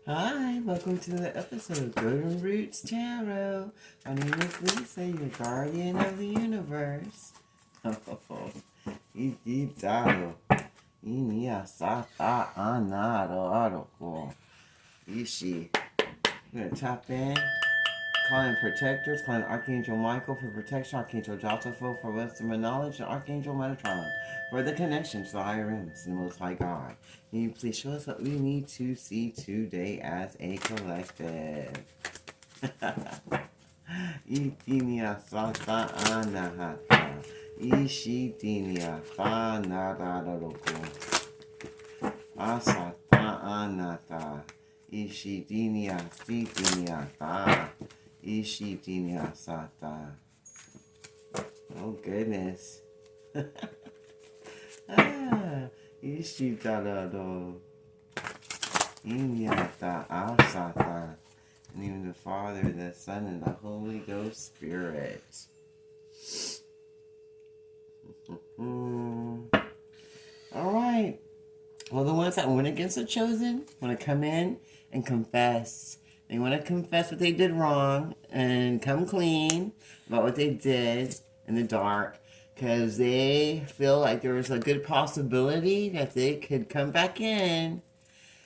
Hi, welcome to the episode of Golden Roots Tarot. My name is Lisa, your guardian of the universe. Ikitaro. Inia sata anaro aroko. Ishi. I'm going to tap in. Calling protectors, calling Archangel Michael for protection, Archangel Jotapho for wisdom and knowledge, and Archangel Metatron for the connection to the higher realms and the Most High God. Can you please show us what we need to see today as a collective? Itinia sata anahata. Ishitinia fanararoko. Asata anata. Ishidinia sitinia ta. Ishidinia sata. Oh goodness. Ishitarado. Inyata asata. In the name of the Father, the Son, and the Holy Ghost Spirit. Alright. Well, the ones that went against the chosen want to come in and confess. They want to confess what they did wrong and come clean about what they did in the dark, because they feel like there was a good possibility that they could come back in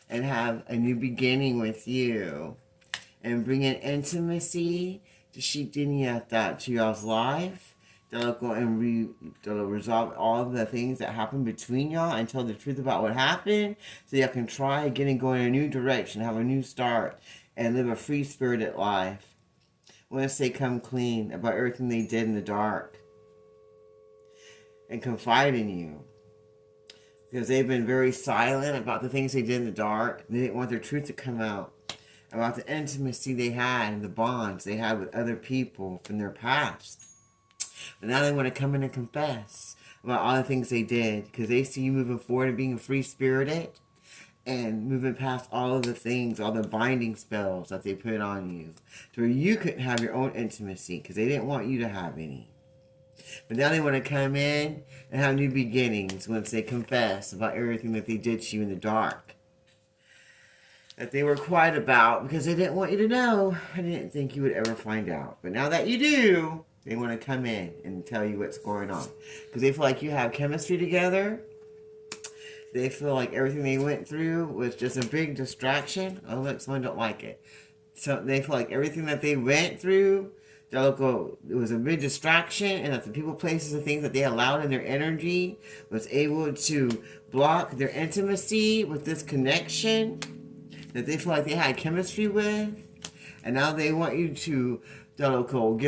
and have a new beginning with you and bring an intimacy to Shikdiniata to y'all's life. They'll go and they'll resolve all the things that happened between y'all and tell the truth about what happened, so y'all can try again and go in a new direction, have a new start, and live a free-spirited life. Once they come clean about everything they did in the dark and confide in you, because they've been very silent about the things they did in the dark. They didn't want their truth to come out about the intimacy they had and the bonds they had with other people from their past. But now they want to come in and confess about all the things they did, because they see you moving forward and being free-spirited and moving past all of the things, all the binding spells that they put on you, to where you couldn't have your own intimacy because they didn't want you to have any. But now they want to come in and have new beginnings once they confess about everything that they did to you in the dark, that they were quiet about because they didn't want you to know. I didn't think you would ever find out. But now that you do, they want to come in and tell you what's going on, because they feel like you have chemistry together. They feel like everything they went through was just a big distraction. Oh, look, someone don't like it. So they feel like everything that they went through, it was a big distraction, and that the people, places, and things that they allowed in their energy was able to block their intimacy with this connection that they feel like they had chemistry with. And now they want you to give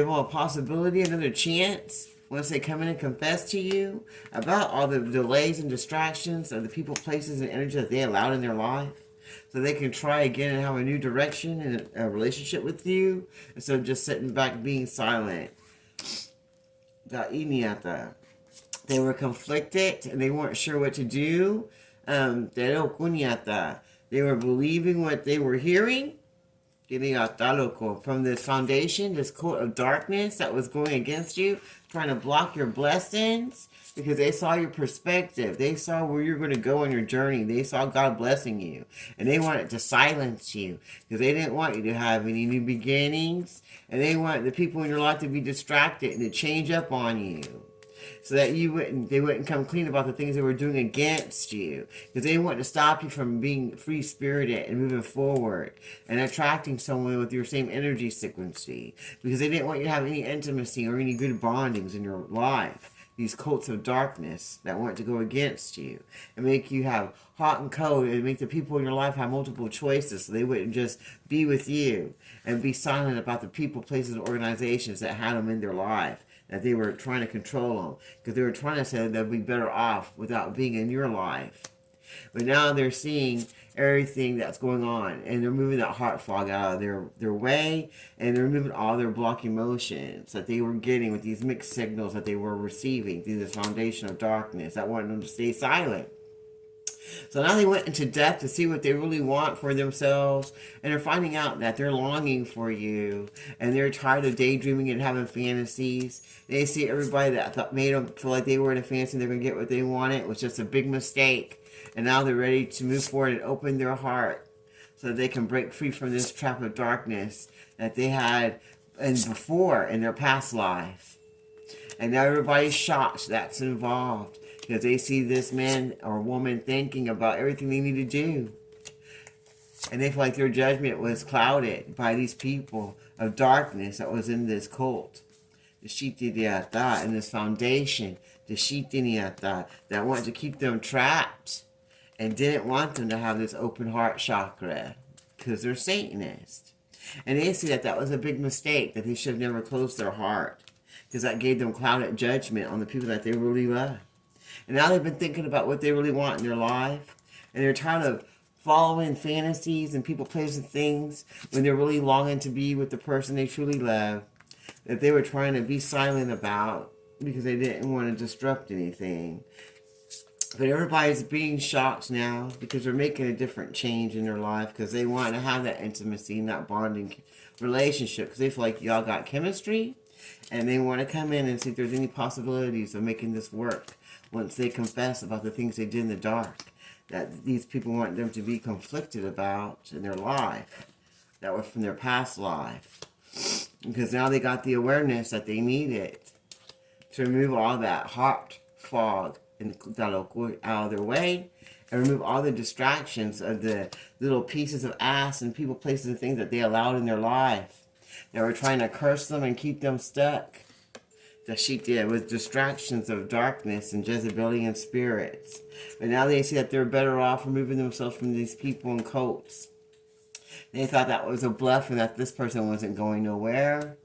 them a possibility, another chance, once they come in and confess to you about all the delays and distractions of the people, places, and energy that they allowed in their life, so they can try again and have a new direction and a relationship with you, instead of just sitting back being silent. They were conflicted and they weren't sure what to do. They were believing what they were hearing from this foundation, this court of darkness that was going against you, trying to block your blessings, because they saw your perspective. They saw where you're going to go on your journey. They saw God blessing you, and they wanted to silence you because they didn't want you to have any new beginnings, and they wanted the people in your life to be distracted and to change up on you, so that they wouldn't come clean about the things they were doing against you, because they want to stop you from being free-spirited and moving forward and attracting someone with your same energy frequency, because they didn't want you to have any intimacy or any good bondings in your life. These cults of darkness that want to go against you and make you have hot and cold, and make the people in your life have multiple choices, so they wouldn't just be with you and be silent about the people, places, and organizations that had them in their life, that they were trying to control them, because they were trying to say they'll be better off without being in your life. But now they're seeing everything that's going on, and they're moving that heart fog out of their way, and they're removing all their block emotions that they were getting with these mixed signals that they were receiving through this foundation of darkness that wanted them to stay silent. So now they went into depth to see what they really want for themselves, and they're finding out that they're longing for you, and they're tired of daydreaming and having fantasies. They see everybody that made them feel like they were in a fantasy and they're going to get what they wanted was just a big mistake, and now they're ready to move forward and open their heart so that they can break free from this trap of darkness that they had before in their past life. And now everybody's shocked that's involved because they see this man or woman thinking about everything they need to do. And they feel like their judgment was clouded by these people of darkness that was in this cult. The Shitiniata and this foundation, the Shitiniata, that wanted to keep them trapped and didn't want them to have this open heart chakra because they're Satanists. And they see that that was a big mistake, that they should have never closed their heart because that gave them clouded judgment on the people that they really love. And now they've been thinking about what they really want in their life, and they're tired of following fantasies and people, places, things when they're really longing to be with the person they truly love, that they were trying to be silent about because they didn't want to disrupt anything. But everybody's being shocked now because they're making a different change in their life because they want to have that intimacy and that bonding relationship because they feel like y'all got chemistry and they want to come in and see if there's any possibilities of making this work once they confess about the things they did in the dark that these people want them to be conflicted about in their life that were from their past life, because now they got the awareness that they needed to remove all that heart fog and out of their way and remove all the distractions of the little pieces of ass and people, places, and things that they allowed in their life that were trying to curse them and keep them stuck. That she did with distractions of darkness and Jezebelian spirits. But now they see that they're better off removing themselves from these people and cults. They thought that was a bluff and that this person wasn't going nowhere.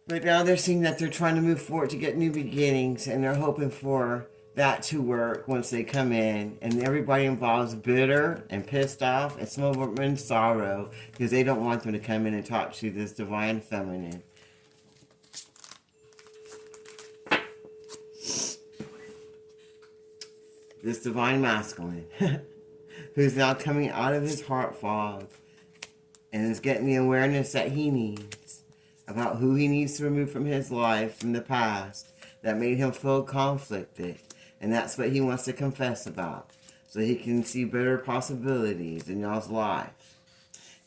But now they're seeing that they're trying to move forward to get new beginnings, and they're hoping for that to work once they come in. And everybody involved is bitter and pissed off, and some of them are in sorrow because they don't want them to come in and talk to this divine feminine. This divine masculine who's now coming out of his heart fog and is getting the awareness that he needs about who he needs to remove from his life from the past that made him feel conflicted. And that's what he wants to confess about so he can see better possibilities in y'all's life,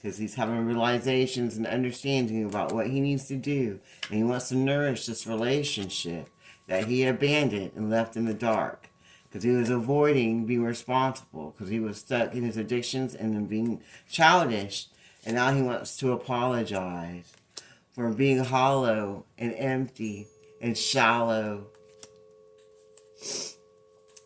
because he's having realizations and understanding about what he needs to do, and he wants to nourish this relationship that he abandoned and left in the dark. Because he was avoiding being responsible, because he was stuck in his addictions and in being childish. And now he wants to apologize for being hollow and empty and shallow.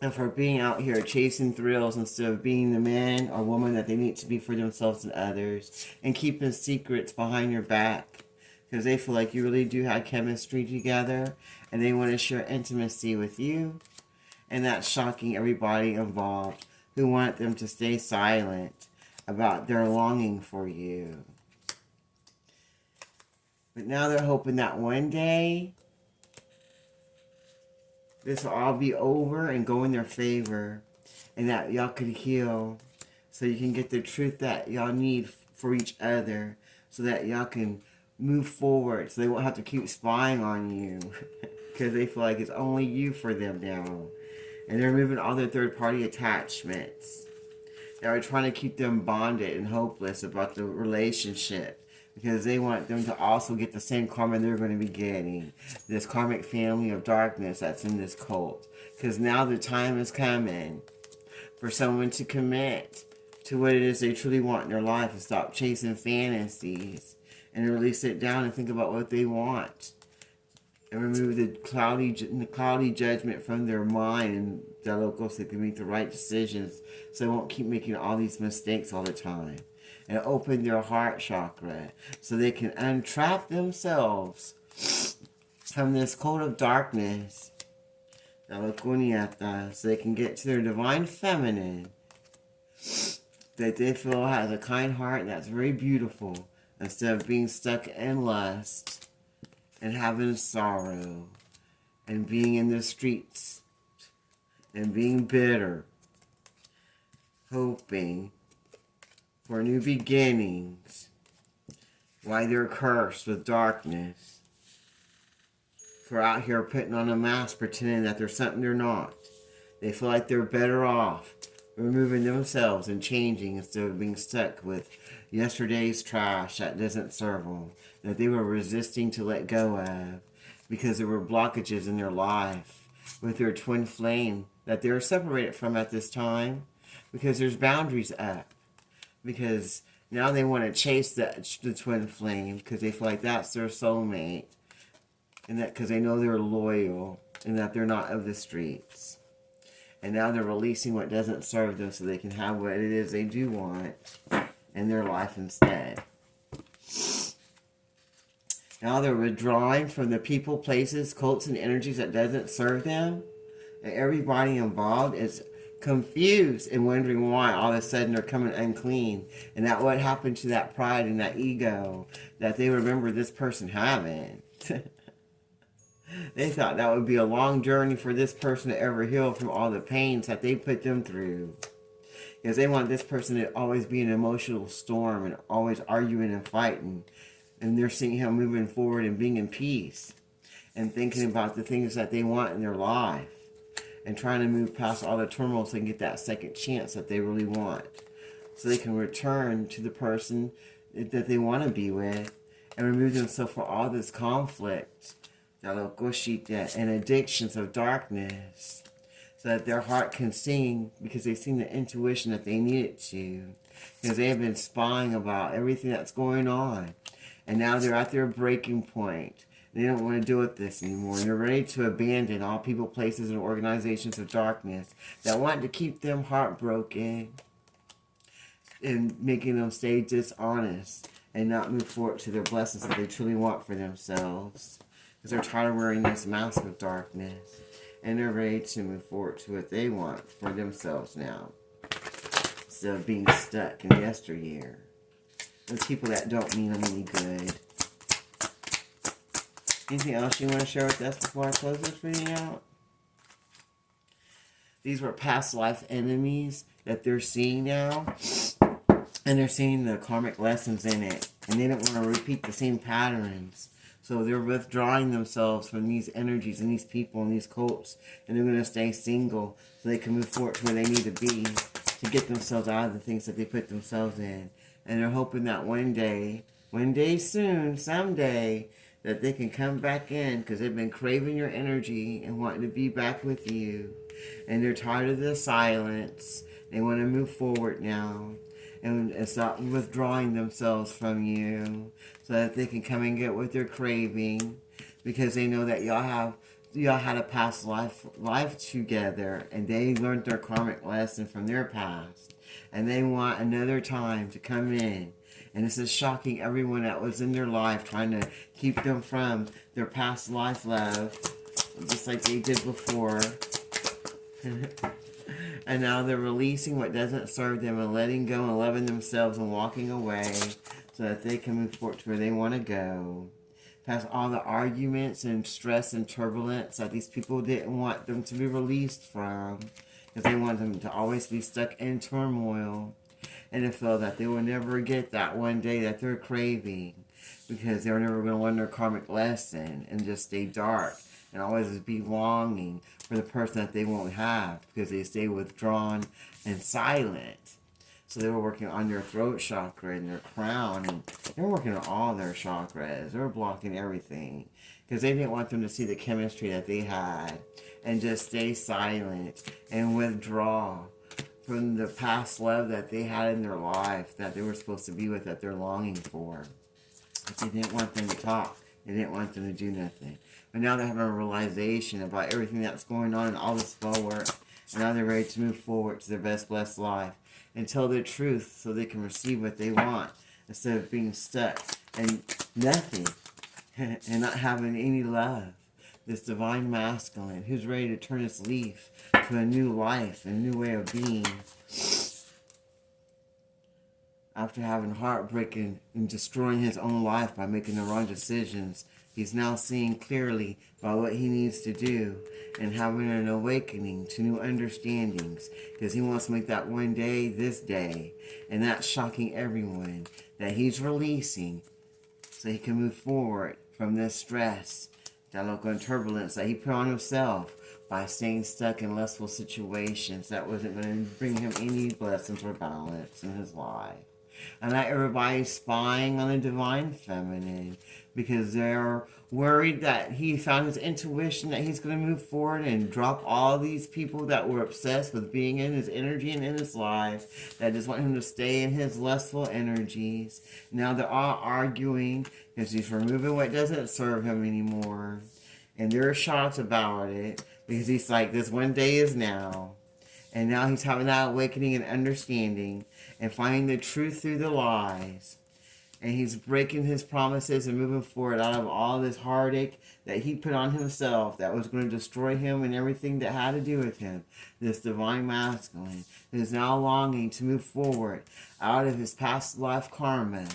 And for being out here chasing thrills instead of being the man or woman that they need to be for themselves and others. And keeping secrets behind your back. Because they feel like you really do have chemistry together. And they want to share intimacy with you. And that's shocking everybody involved who want them to stay silent about their longing for you. But now they're hoping that one day this will all be over and go in their favor, and that y'all could heal so you can get the truth that y'all need for each other, so that y'all can move forward, so they won't have to keep spying on you because they feel like it's only you for them now. And they're removing all their third-party attachments that are trying to keep them bonded and hopeless about the relationship, because they want them to also get the same karma they're going to be getting. This karmic family of darkness that's in this cult. Because now the time is coming for someone to commit to what it is they truly want in their life and stop chasing fantasies and really sit down and think about what they want. And remove the cloudy judgment from their mind and their locals, so they can make the right decisions, so they won't keep making all these mistakes all the time. And open their heart chakra so they can untrap themselves from this cult of darkness, so they can get to their divine feminine that they feel has a kind heart that's very beautiful, instead of being stuck in lust and having sorrow, and being in the streets, and being bitter, hoping for new beginnings, why they're cursed with darkness, for out here putting on a mask, pretending that they're something they're not. They feel like they're better off removing themselves and changing instead of being stuck with yesterday's trash that doesn't serve them, that they were resisting to let go of because there were blockages in their life with their twin flame that they were separated from at this time because there's boundaries up. Because now they want to chase the twin flame because they feel like that's their soulmate, and that because they know they're loyal and that they're not of the streets. And now they're releasing what doesn't serve them so they can have what it is they do want in their life instead. Now they're withdrawing from the people, places, cults, and energies that doesn't serve them. And everybody involved is confused and wondering why all of a sudden they're coming unclean. And that what happened to that pride and that ego that they remember this person having. They thought that would be a long journey for this person to ever heal from all the pains that they put them through. Because they want this person to always be an emotional storm and always arguing and fighting. And they're seeing him moving forward and being in peace. And thinking about the things that they want in their life. And trying to move past all the turmoil so they can get that second chance that they really want. So they can return to the person that they want to be with. And remove themselves from all this conflict and addictions of darkness, so that their heart can sing because they've seen the intuition that they need it to, because they have been spying about everything that's going on, and now they're at their breaking point. They don't want to deal with this anymore, and they're ready to abandon all people, places, and organizations of darkness that want to keep them heartbroken and making them stay dishonest and not move forward to their blessings that they truly want for themselves. Because they're tired of wearing this mask of darkness. And they're ready to move forward to what they want for themselves now. Instead of being stuck in yesteryear. With people that don't mean them any good. Anything else you want to share with us before I close this reading out? These were past life enemies that they're seeing now. And they're seeing the karmic lessons in it. And they don't want to repeat the same patterns. So they're withdrawing themselves from these energies and these people and these cults. And they're going to stay single so they can move forward to where they need to be to get themselves out of the things that they put themselves in. And they're hoping that one day soon, someday, that they can come back in because they've been craving your energy and wanting to be back with you. And they're tired of the silence. They want to move forward now. And stop withdrawing themselves from you so that they can come and get what they're craving, because they know that y'all had a past life together, and they learned their karmic lesson from their past, and they want another time to come in. And this is shocking everyone that was in their life, trying to keep them from their past life love, just like they did before. And now they're releasing what doesn't serve them and letting go and loving themselves and walking away so that they can move forward to where they want to go. Past all the arguments and stress and turbulence that these people didn't want them to be released from, because they want them to always be stuck in turmoil and to feel that they will never get that one day that they're craving, because they're never going to learn their karmic lesson and just stay dark and always be longing for the person that they won't have because they stay withdrawn and silent. So they were working on their throat chakra and their crown, and they were working on all their chakras. They were blocking everything because they didn't want them to see the chemistry that they had and just stay silent and withdraw from the past love that they had in their life that they were supposed to be with, that they're longing for. But they didn't want them to talk. They didn't want them to do nothing. But now they're having a realization about everything that's going on and all this spell work. And now they're ready to move forward to their best blessed life and tell their truth so they can receive what they want instead of being stuck and nothing and not having any love. This divine masculine who's ready to turn his leaf to a new life, a new way of being. After having heartbreaking and destroying his own life by making the wrong decisions, he's now seeing clearly about what he needs to do and having an awakening to new understandings, because he wants to make that one day this day. And that's shocking everyone that he's releasing so he can move forward from this stress, that local turbulence that he put on himself by staying stuck in lustful situations that wasn't going to bring him any blessings or balance in his life. And not everybody's spying on the divine feminine because they're worried that he found his intuition that he's going to move forward and drop all these people that were obsessed with being in his energy and in his life, that just want him to stay in his lustful energies. Now they're all arguing because he's removing what doesn't serve him anymore. And there are shots about it because he's like, this one day is now. And now he's having that awakening and understanding and finding the truth through the lies. And he's breaking his promises and moving forward out of all this heartache that he put on himself that was going to destroy him and everything that had to do with him. This divine masculine is now longing to move forward out of his past life karma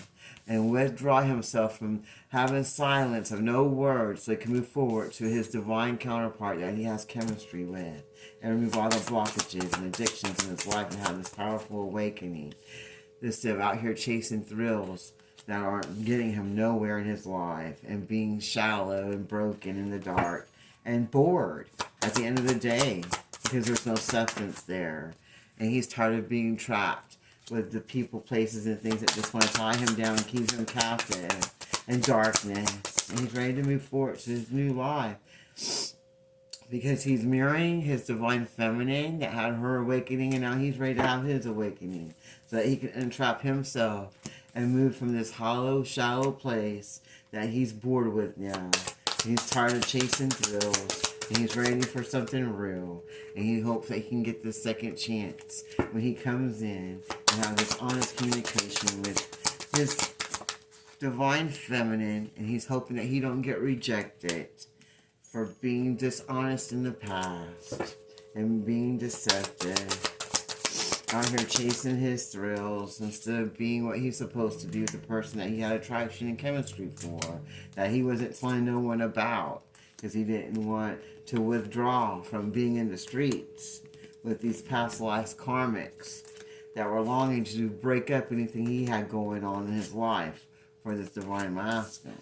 and withdraw himself from having silence of no words so he can move forward to his divine counterpart that he has chemistry with and remove all the blockages and addictions in his life and have this powerful awakening. Instead of out here chasing thrills that aren't getting him nowhere in his life and being shallow and broken in the dark and bored at the end of the day because there's no substance there. And he's tired of being trapped with the people, places, and things that just want to tie him down and keep him captive in darkness. And he's ready to move forward to his new life because he's mirroring his divine feminine that had her awakening, and now he's ready to have his awakening so that he can entrap himself and move from this hollow, shallow place that he's bored with now. He's tired of chasing thrills, and he's ready for something real. And he hopes that he can get this second chance when he comes in and have this honest communication with his divine feminine. And he's hoping that he don't get rejected for being dishonest in the past and being deceptive. Out here chasing his thrills instead of being what he's supposed to be with the person that he had attraction and chemistry for, that he wasn't telling no one about because he didn't want to withdraw from being in the streets with these past lives karmics that were longing to break up anything he had going on in his life for this divine masculine.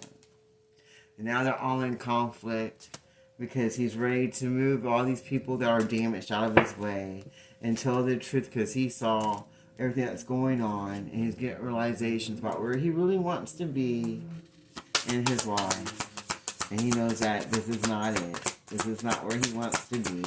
And now they're all in conflict because he's ready to move all these people that are damaged out of his way and tell the truth because he saw everything that's going on and he's getting realizations about where he really wants to be in his life. And he knows that this is not it. This is not where he wants to be.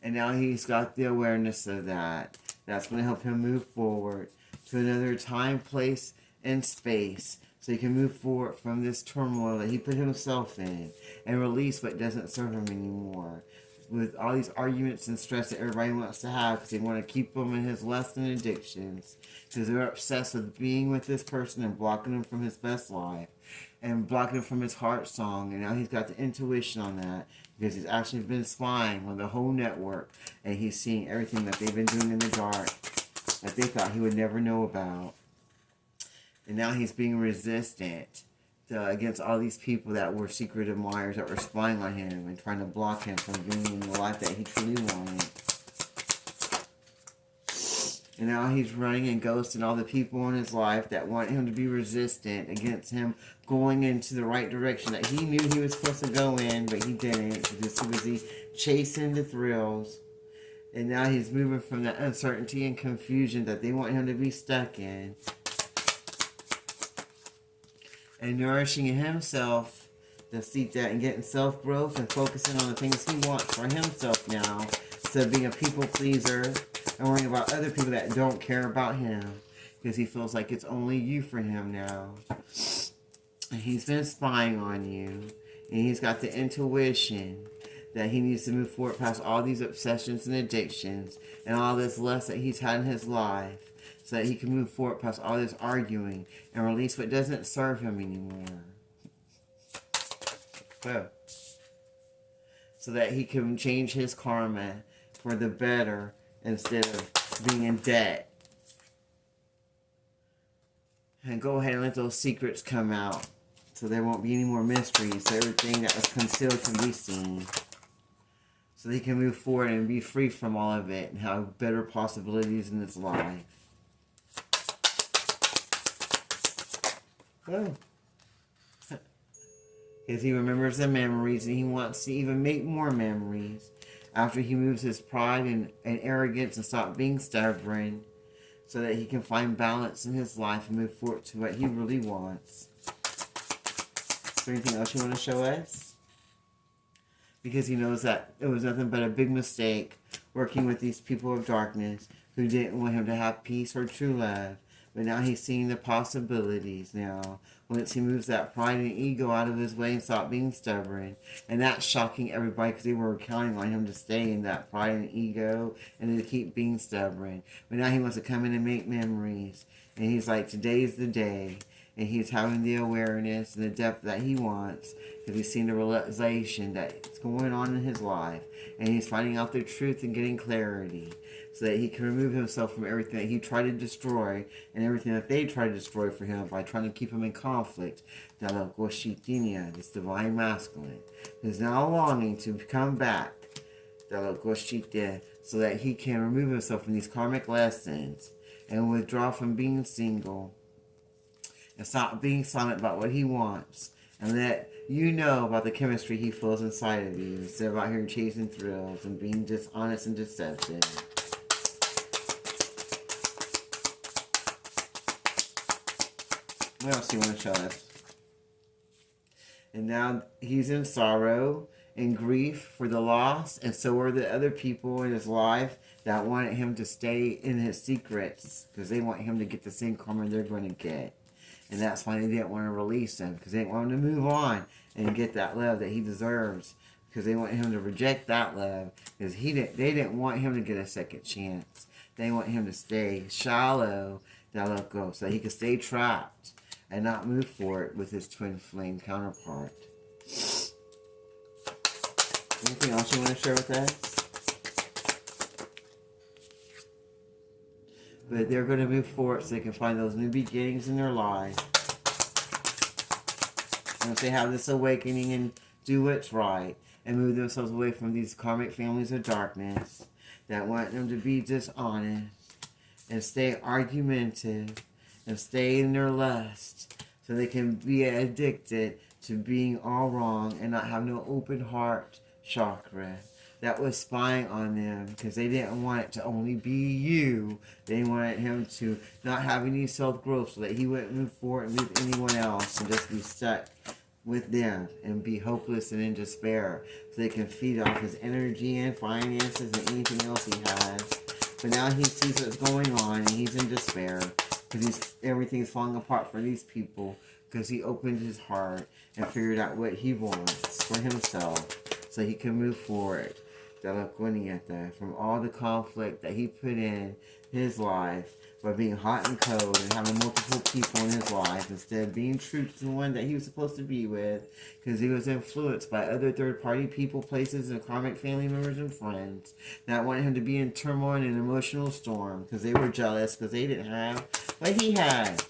And now he's got the awareness of that. That's going to help him move forward to another time, place, and space so he can move forward from this turmoil that he put himself in and release what doesn't serve him anymore. With all these arguments and stress that everybody wants to have because they want to keep him in his lust and addictions because they're obsessed with being with this person and blocking him from his best life and blocking him from his heart song. And now he's got the intuition on that because he's actually been spying on the whole network and he's seeing everything that they've been doing in the dark that they thought he would never know about. And now he's being resistant against all these people that were secret admirers that were spying on him and trying to block him from being in the life that he truly wanted. And now he's running and ghosting all the people in his life that want him to be resistant against him going into the right direction that he knew he was supposed to go in, but he didn't because he was busy chasing the thrills. And now he's moving from that uncertainty and confusion that they want him to be stuck in and nourishing himself to seek that and getting self-growth and focusing on the things he wants for himself now instead of being a people pleaser and worrying about other people that don't care about him because he feels like it's only you for him now. And he's been spying on you and he's got the intuition that he needs to move forward past all these obsessions and addictions and all this lust that he's had in his life so that he can move forward past all this arguing and release what doesn't serve him anymore. Whoa. So that he can change his karma for the better instead of being in debt. And go ahead and let those secrets come out so there won't be any more mysteries. So everything that was concealed can be seen. So that he can move forward and be free from all of it and have better possibilities in his life. Oh. Because he remembers the memories and he wants to even make more memories after he moves his pride and arrogance and stop being stubborn so that he can find balance in his life and move forward to what he really wants. Is there anything else you want to show us? Because he knows that it was nothing but a big mistake working with these people of darkness who didn't want him to have peace or true love. But now he's seeing the possibilities now. Once he moves that pride and ego out of his way and stop being stubborn. And that's shocking everybody because they were counting on him to stay in that pride and ego and to keep being stubborn. But now he wants to come in and make memories. And he's like, today's the day. And he's having the awareness and the depth that he wants. Because he's seen the realization that's going on in his life. And he's finding out the truth and getting clarity. So that he can remove himself from everything that he tried to destroy and everything that they tried to destroy for him by trying to keep him in conflict. This divine masculine is now longing to come back. So that he can remove himself from these karmic lessons and withdraw from being single and stop being silent about what he wants and let you know about the chemistry he feels inside of you instead of out here chasing thrills and being dishonest and deceptive. What else do you want to show us? And now he's in sorrow and grief for the loss, and so are the other people in his life that wanted him to stay in his secrets because they want him to get the same karma they're going to get. And that's why they didn't want to release him, because they didn't want him to move on and get that love that he deserves, because they want him to reject that love, because they didn't want him to get a second chance. They want him to stay shallow, so he could stay trapped and not move forward with his twin flame counterpart. Anything else you want to share with us? But they're going to move forward so they can find those new beginnings in their life. Once they have this awakening and do what's right and move themselves away from these karmic families of darkness that want them to be dishonest and stay argumentative and stay in their lust so they can be addicted to being all wrong and not have no open heart chakra that was spying on them because they didn't want it to only be you. They wanted him to not have any self-growth so that he wouldn't move forward and with anyone else and just be stuck with them and be hopeless and in despair so they can feed off his energy and finances and anything else he has. But now he sees what's going on and he's in despair because everything's falling apart for these people because he opened his heart and figured out what he wants for himself so he can move forward from all the conflict that he put in his life by being hot and cold and having multiple people in his life instead of being true to the one that he was supposed to be with because he was influenced by other third-party people, places, and karmic family members and friends that wanted him to be in turmoil and an emotional storm because they were jealous because they didn't have what he had.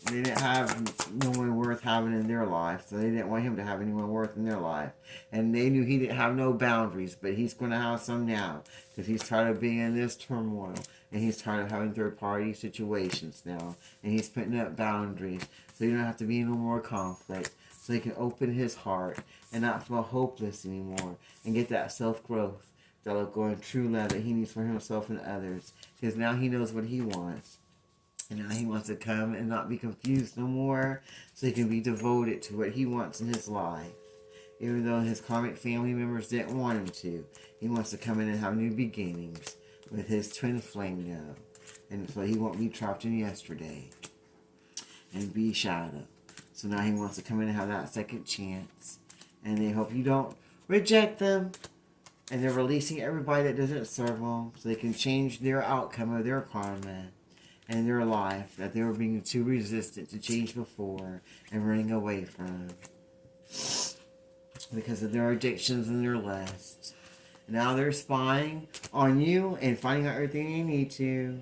They didn't have no one worth having in their life, so they didn't want him to have anyone worth in their life. And they knew he didn't have no boundaries, but he's going to have some now because he's tired of being in this turmoil and he's tired of having third-party situations now. And he's putting up boundaries so you don't have to be in no more conflict, so he can open his heart and not feel hopeless anymore and get that self-growth, that going true love that he needs for himself and others because now he knows what he wants. And now he wants to come and not be confused no more so he can be devoted to what he wants in his life. Even though his karmic family members didn't want him to. He wants to come in and have new beginnings with his twin flame now. And so he won't be trapped in yesterday and be shadow. So now he wants to come in and have that second chance. And they hope you don't reject them. And they're releasing everybody that doesn't serve them so they can change their outcome of their karma and their life that they were being too resistant to change before and running away from because of their addictions and their lusts. Now they're spying on you and finding out everything they need to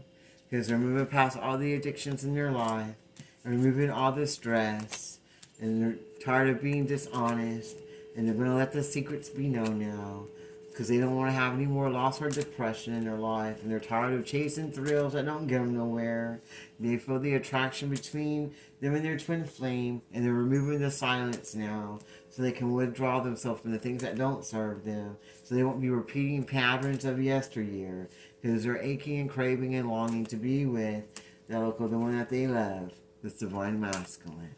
because they're moving past all the addictions in their life and removing all the stress and they're tired of being dishonest and they're going to let the secrets be known now because they don't want to have any more loss or depression in their life, and they're tired of chasing thrills that don't get them nowhere. They feel the attraction between them and their twin flame, and they're removing the silence now so they can withdraw themselves from the things that don't serve them, so they won't be repeating patterns of yesteryear, because they're aching and craving and longing to be with the one that they love, this divine masculine.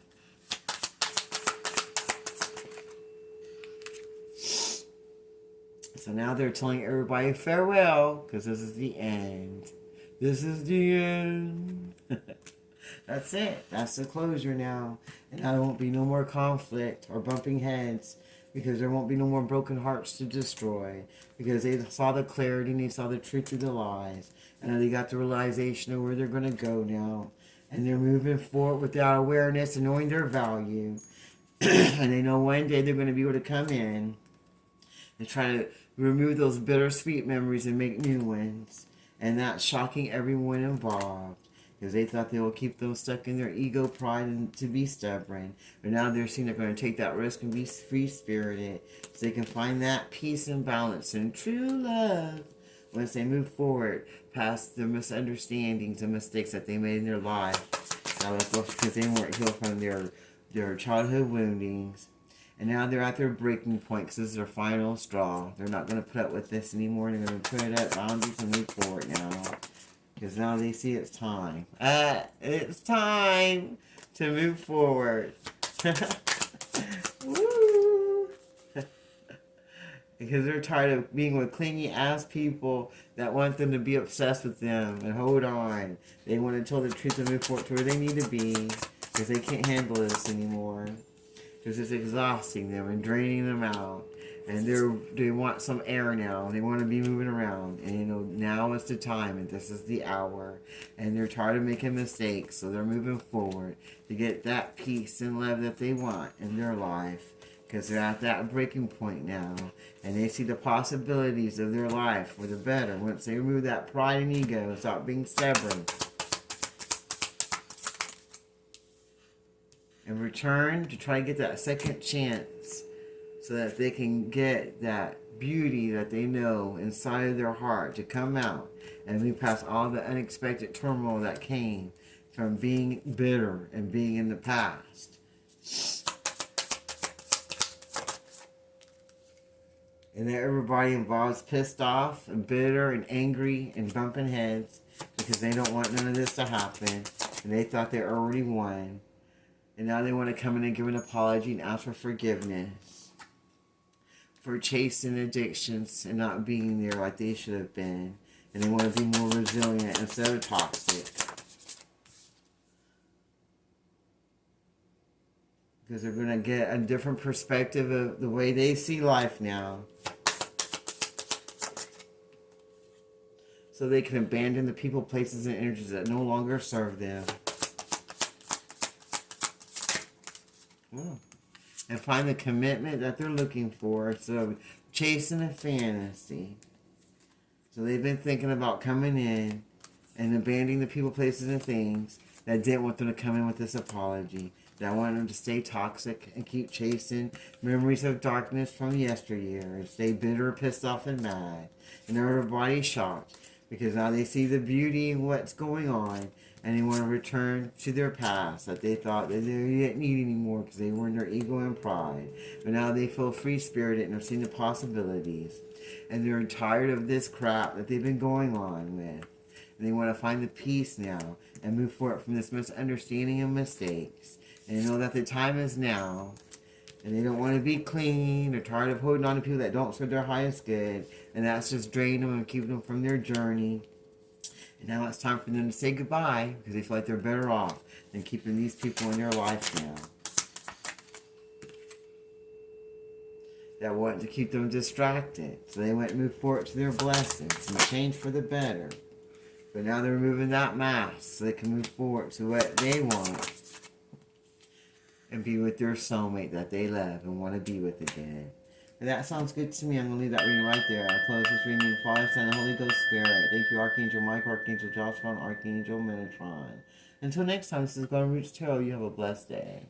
So now they're telling everybody farewell, because this is the end. This is the end. That's it. That's the closure now. And now there won't be no more conflict or bumping heads, because there won't be no more broken hearts to destroy, because they saw the clarity and they saw the truth through the lies. And now they got the realization of where they're going to go now. And they're moving forward with that awareness and knowing their value. And they know one day they're going to be able to come in and try to remove those bittersweet memories and make new ones. And that's shocking everyone involved, because they thought they will keep those stuck in their ego, pride, and to be stubborn. But now they're seeing they're going to take that risk and be free-spirited, so they can find that peace and balance and true love once they move forward past the misunderstandings and mistakes that they made in their life. Now that's because they weren't healed from their childhood woundings. And now they're at their breaking point, because this is their final straw. They're not going to put up with this anymore. They're going to put it at boundaries and move forward now. Because now they see it's time. It's time to move forward. Woo! Because they're tired of being with clingy ass people that want them to be obsessed with them and hold on. They want to tell the truth and move forward to where they need to be, because they can't handle this anymore. Because it's exhausting them and draining them out. And they want some air now. They want to be moving around. And now is the time, and this is the hour. And they're tired of making mistakes, so they're moving forward to get that peace and love that they want in their life. Because they're at that breaking point now. And they see the possibilities of their life for the better once they remove that pride and ego and stop being stubborn. And return to try to get that second chance, so that they can get that beauty that they know inside of their heart to come out and move past all the unexpected turmoil that came from being bitter and being in the past. And that everybody involved is pissed off and bitter and angry and bumping heads, because they don't want none of this to happen. And they thought they already won. And now they want to come in and give an apology and ask for forgiveness for chasing addictions and not being there like they should have been. And they want to be more resilient instead of toxic. Because they're going to get a different perspective of the way they see life now. So they can abandon the people, places, and energies that no longer serve them. And find the commitment that they're looking for. So chasing a fantasy. So they've been thinking about coming in and abandoning the people, places, and things that didn't want them to come in with this apology. That wanted them to stay toxic and keep chasing memories of darkness from yesteryear. And stay bitter, pissed off, and mad. And everybody's shocked, because now they see the beauty in what's going on. And they want to return to their past that they thought that they didn't need anymore, because they were in their ego and pride. But now they feel free-spirited and are seeing the possibilities. And they're tired of this crap that they've been going on with. And they want to find the peace now and move forward from this misunderstanding and mistakes. And they know that the time is now. And they don't want to be clingy. They're tired of holding on to people that don't serve their highest good. And that's just draining them and keeping them from their journey. And now it's time for them to say goodbye, because they feel like they're better off than keeping these people in their life now. That want to keep them distracted. So they went and moved forward to their blessings and change for the better. But now they're removing that mask so they can move forward to what they want. And be with their soulmate that they love and want to be with again. And that sounds good to me. I'm going to leave that reading right there. I close this reading in the Father, Son, and Holy Ghost Spirit. Thank you, Archangel Michael, Archangel Joshua, and Archangel Metatron. Until next time, this is Golden Roots Tarot. You have a blessed day.